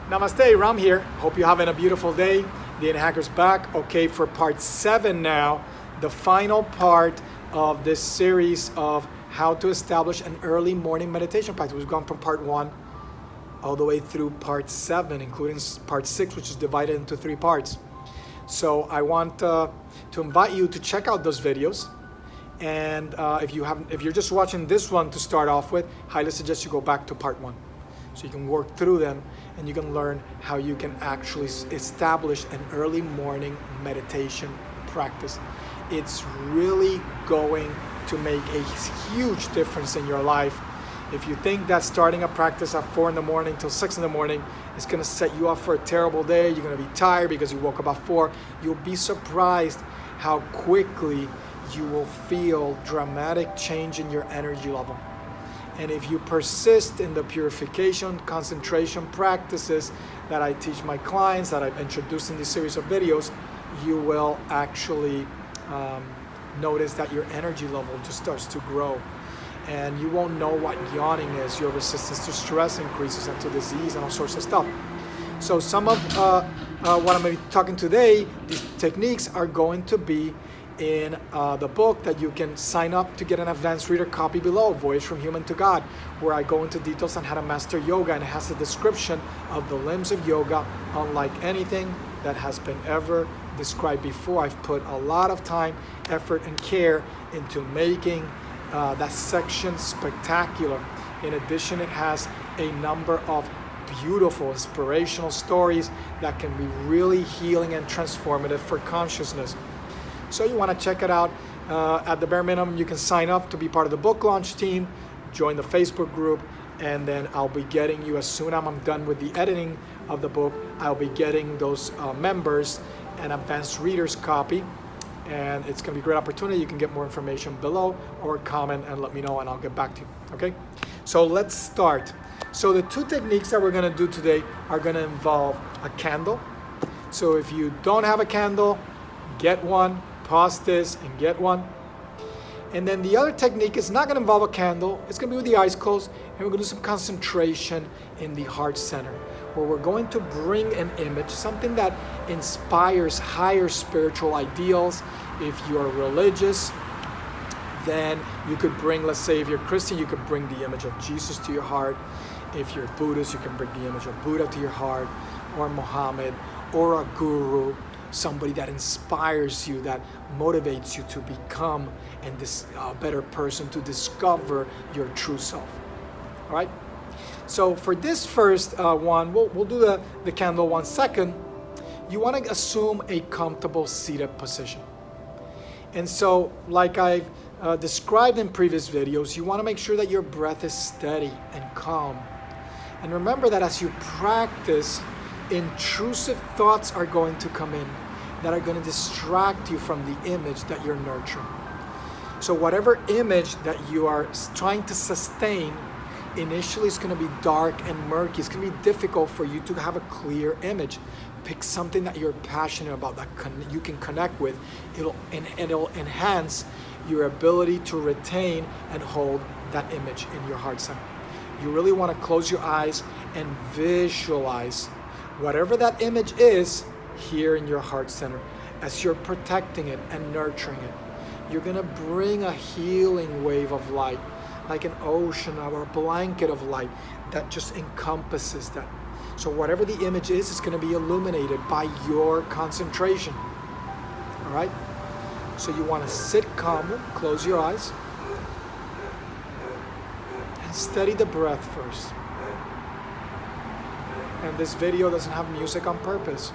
Namaste, Ram here. Hope you're having a beautiful day. The Inner Hacker's back. Okay, for part 7 now, the final part of this series of how to establish an early morning meditation practice. We've gone from part 1 all the way through part 7, including part 6, which is divided into 3 parts. So I want to invite you to check out those videos. And if you're just watching this one to start off with, highly suggest you go back to part 1. So you can work through them and you can learn how you can actually establish an early morning meditation practice. It's really going to make a huge difference in your life. If you think that starting a practice at 4 in the morning till 6 in the morning is going to set you up for a terrible day, you're going to be tired because you woke up at 4, you'll be surprised how quickly you will feel dramatic change in your energy level. And if you persist in the purification, concentration practices that I teach my clients, that I've introduced in this series of videos, you will actually notice that your energy level just starts to grow. And you won't know what yawning is. Your resistance to stress increases and to disease and all sorts of stuff. So some of what I'm going to be talking today, these techniques are going to be in the book that you can sign up to get an advanced reader copy below, Voyage from Human to God, where I go into details on how to master yoga, and it has a description of the limbs of yoga unlike anything that has been ever described before. I've put a lot of time, effort, and care into making that section spectacular. In addition, it has a number of beautiful, inspirational stories that can be really healing and transformative for consciousness. So you want to check it out. At the bare minimum, you can sign up to be part of the book launch team, join the Facebook group, and then I'll be getting you, as soon as I'm done with the editing of the book, I'll be getting those members an advanced reader's copy. And it's going to be a great opportunity. You can get more information below or comment and let me know and I'll get back to you. Okay? So let's start. So the 2 techniques that we're going to do today are going to involve a candle. So if you don't have a candle, get one. Pause this and get one. And then the other technique is not going to involve a candle. It's going to be with the eyes closed, and we're going to do some concentration in the heart center, where we're going to bring an image, something that inspires higher spiritual ideals. If you are religious, then you could bring, let's say if you're Christian, you could bring the image of Jesus to your heart. If you're Buddhist, you can bring the image of Buddha to your heart, or Muhammad, or a guru, somebody that inspires you, that motivates you to become a better person, to discover your true self. All right? So for this first one, we'll do the candle 1 second. You want to assume a comfortable seated position. And so, like I've described in previous videos, you want to make sure that your breath is steady and calm. And remember that as you practice, intrusive thoughts are going to come in that are going to distract you from the image that you're nurturing. So whatever image that you are trying to sustain, initially it's going to be dark and murky. It's going to be difficult for you to have a clear image. Pick something that you're passionate about, that you can connect with. It'll enhance your ability to retain and hold that image in your heart center. You really want to close your eyes and visualize whatever that image is here in your heart center. As you're protecting it and nurturing it, you're going to bring a healing wave of light, like an ocean or a blanket of light that just encompasses that. So whatever the image is, it's going to be illuminated by your concentration. All right? So you want to sit calmly, close your eyes, and steady the breath first. And this video doesn't have music on purpose,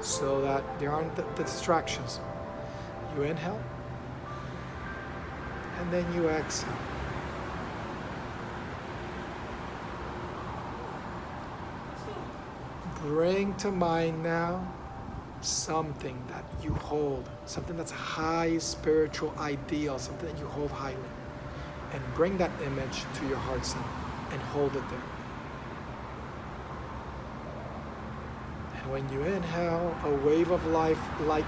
so that there aren't the distractions. You inhale, and then you exhale. Bring to mind now something that you hold, something that's a high spiritual ideal, something that you hold highly. And bring that image to your heart center and hold it there. And when you inhale, a wave of light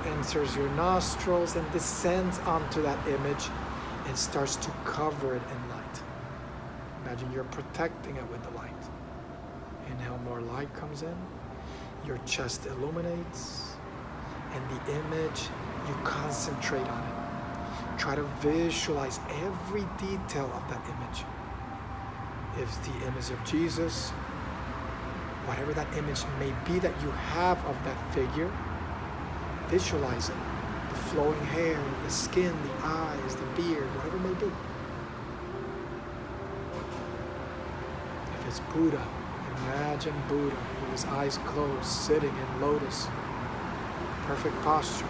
enters your nostrils and descends onto that image and starts to cover it in light. Imagine you're protecting it with the light. Inhale, more light comes in. Your chest illuminates. And the image, you concentrate on it. Try to visualize every detail of that image. If the image of Jesus, whatever that image may be that you have of that figure, visualize it. The flowing hair, the skin, the eyes, the beard, whatever it may be. If it's Buddha, imagine Buddha with his eyes closed, sitting in lotus. Perfect posture.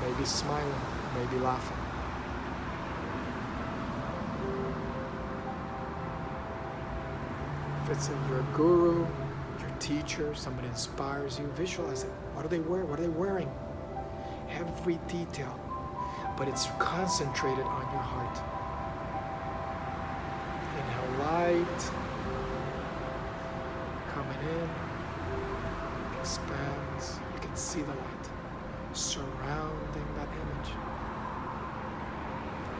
Maybe smiling, maybe laughing. If it's your guru, your teacher, somebody inspires you, visualize it. What do they wear? What are they wearing? Every detail, but it's concentrated on your heart. Inhale, light coming in, expands. You can see the light surrounding that image.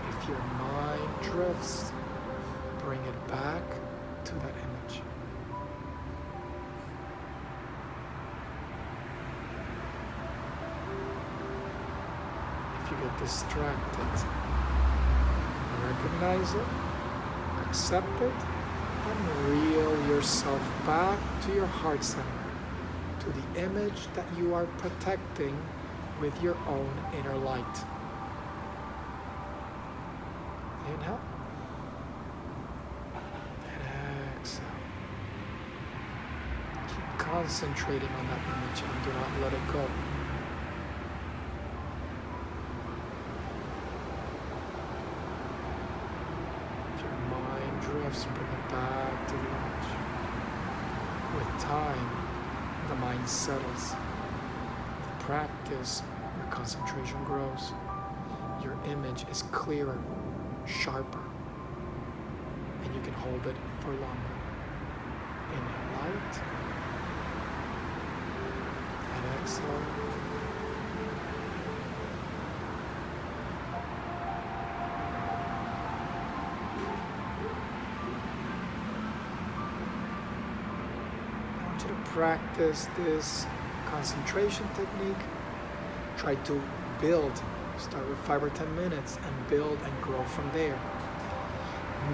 If your mind drifts, bring it back to that image. If you get distracted, recognize it, accept it, and reel yourself back to your heart center, to the image that you are protecting with your own inner light. Inhale. And exhale. Keep concentrating on that image and do not let it go. If your mind drifts, bring it back to the image. With time, the mind settles. With practice, your concentration grows. Your image is clearer, sharper, and you can hold it for longer. Inhale light, and exhale. I want you to practice this concentration technique. Try to build. Start with 5 or 10 minutes and build and grow from there.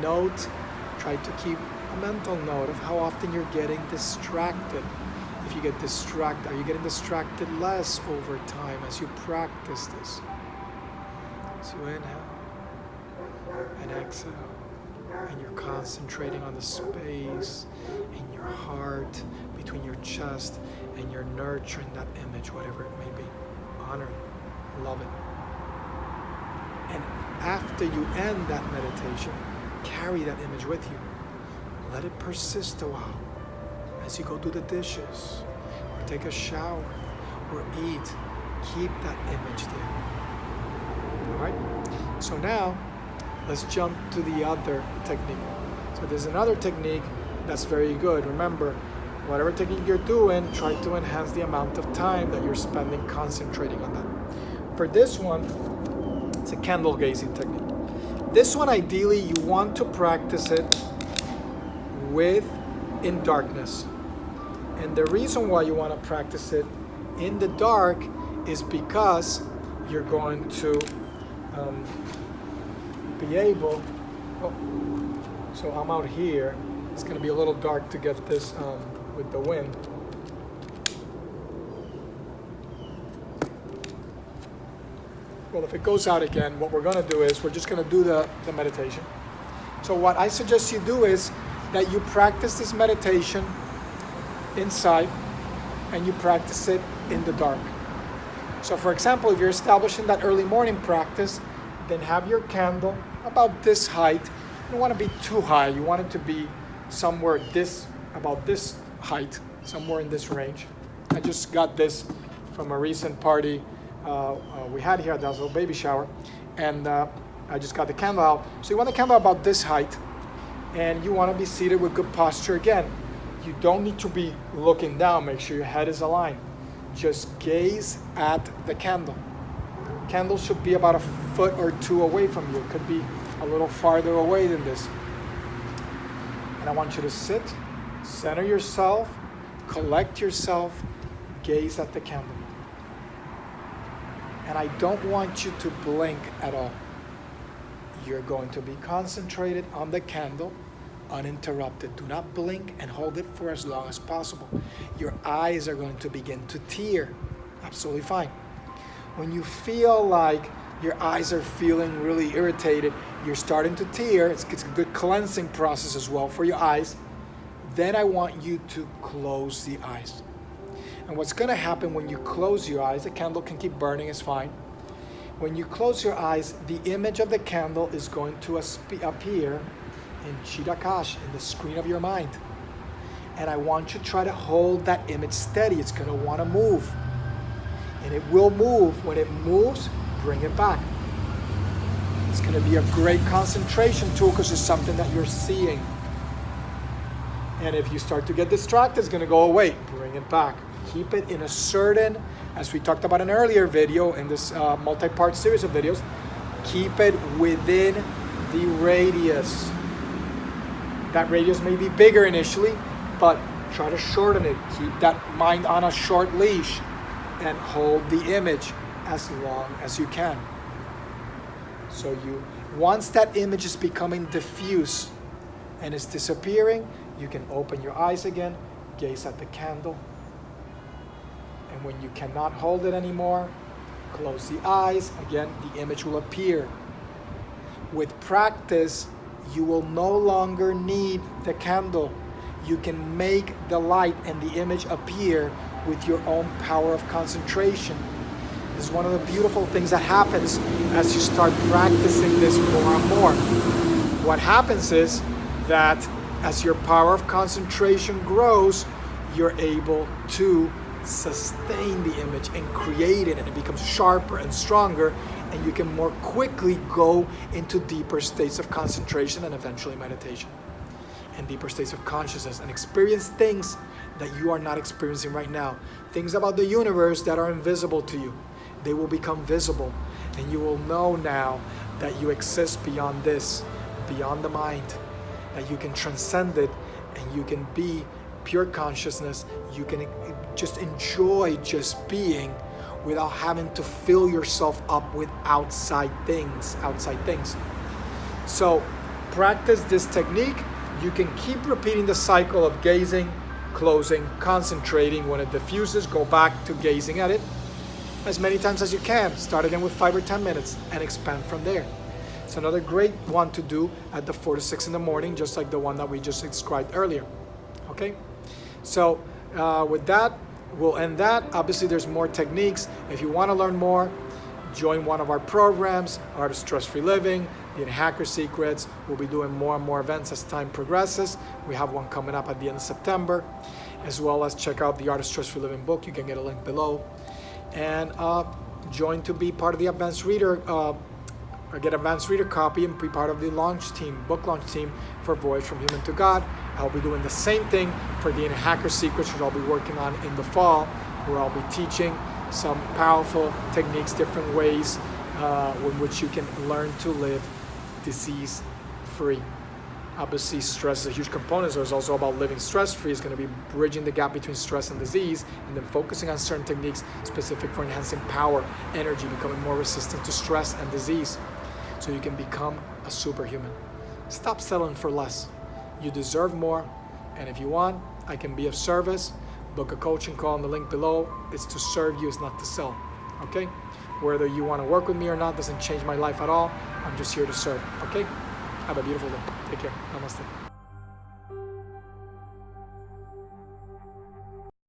Note, try to keep a mental note of how often you're getting distracted. If you get distracted, are you getting distracted less over time as you practice this? So you inhale and exhale, and you're concentrating on the space in your heart, between your chest, and you're nurturing that image, whatever it may be. Honor it, love it. And after you end that meditation, carry that image with you. Let it persist a while as you go do the dishes, or take a shower, or eat. Keep that image there. All right? So now, let's jump to the other technique. So there's another technique that's very good. Remember, whatever technique you're doing, try to enhance the amount of time that you're spending concentrating on that. For this one, it's a candle gazing technique. This one, ideally, you want to practice it in darkness. And the reason why you want to practice it in the dark is because you're going to be able, so I'm out here. It's going to be a little dark to get this with the wind. Well, if it goes out again, what we're going to do is we're just going to do the meditation. So what I suggest you do is that you practice this meditation inside and you practice it in the dark. So for example, if you're establishing that early morning practice, then have your candle about this height. You don't want to be too high. You want it to be somewhere about this height, somewhere in this range. I just got this from a recent party we had here at the little baby shower, and I just got the candle out. So you want the candle about this height, and you want to be seated with good posture again. You don't need to be looking down. Make sure your head is aligned. Just gaze at the candle. Candle should be about 1 foot or 2 away from you. It could be a little farther away than this. And I want you to sit, center yourself, collect yourself, gaze at the candle. And I don't want you to blink at all. You're going to be concentrated on the candle, uninterrupted. Do not blink and hold it for as long as possible. Your eyes are going to begin to tear. Absolutely fine. When you feel like your eyes are feeling really irritated, you're starting to tear, it's a good cleansing process as well for your eyes, then I want you to close the eyes. And what's going to happen when you close your eyes, the candle can keep burning, it's fine. When you close your eyes, the image of the candle is going to appear in Chirakash, in the screen of your mind. And I want you to try to hold that image steady. It's going to want to move. And it will move. When it moves, bring it back. It's going to be a great concentration tool because it's something that you're seeing. And if you start to get distracted, it's going to go away. Bring it back. Keep it in a certain, as we talked about in an earlier video in this multi-part series of videos, keep it within the radius. That radius may be bigger initially, but try to shorten it. Keep that mind on a short leash and hold the image as long as you can. So once that image is becoming diffuse and it's disappearing, you can open your eyes again, gaze at the candle. And when you cannot hold it anymore, close the eyes. Again, the image will appear. With practice, you will no longer need the candle. You can make the light and the image appear with your own power of concentration. This is one of the beautiful things that happens as you start practicing this more and more. What happens is that as your power of concentration grows, you're able to sustain the image and create it, and it becomes sharper and stronger, and you can more quickly go into deeper states of concentration and eventually meditation and deeper states of consciousness and experience things that you are not experiencing right now, things about the universe that are invisible to you. They will become visible, and you will know now that you exist beyond this, beyond the mind, that you can transcend it, and you can be pure consciousness. You can just enjoy just being without having to fill yourself up with outside things. So practice this technique. You can keep repeating the cycle of gazing, closing, concentrating. When it diffuses, go back to gazing at it as many times as you can. Start again with 5 or 10 minutes and expand from there. It's another great one to do at the 4 to 6 in the morning, just like the one that we just described earlier. Okay? So with that, we'll end that. Obviously, there's more techniques. If you want to learn more, join one of our programs, Art of Stress-Free Living, the Hacker Secrets. We'll be doing more and more events as time progresses. We have one coming up at the end of September, as well as check out the Art of Stress-Free Living book. You can get a link below. And join to be part of the Advanced Reader, get Advanced Reader copy and be part of the launch team, book launch team for Voyage from Human to God. I'll be doing the same thing for the Hacker Secrets, which I'll be working on in the fall, where I'll be teaching some powerful techniques, different ways in which you can learn to live disease-free. Obviously, stress is a huge component, so it's also about living stress-free. It's going to be bridging the gap between stress and disease, and then focusing on certain techniques specific for enhancing power, energy, becoming more resistant to stress and disease, so you can become a superhuman. Stop settling for less. You deserve more, and if you want, I can be of service. Book a coaching call on the link below. It's to serve you, it's not to sell. Okay? Whether you want to work with me or not doesn't change my life at all. I'm just here to serve. Okay? Have a beautiful day. Take care. Namaste.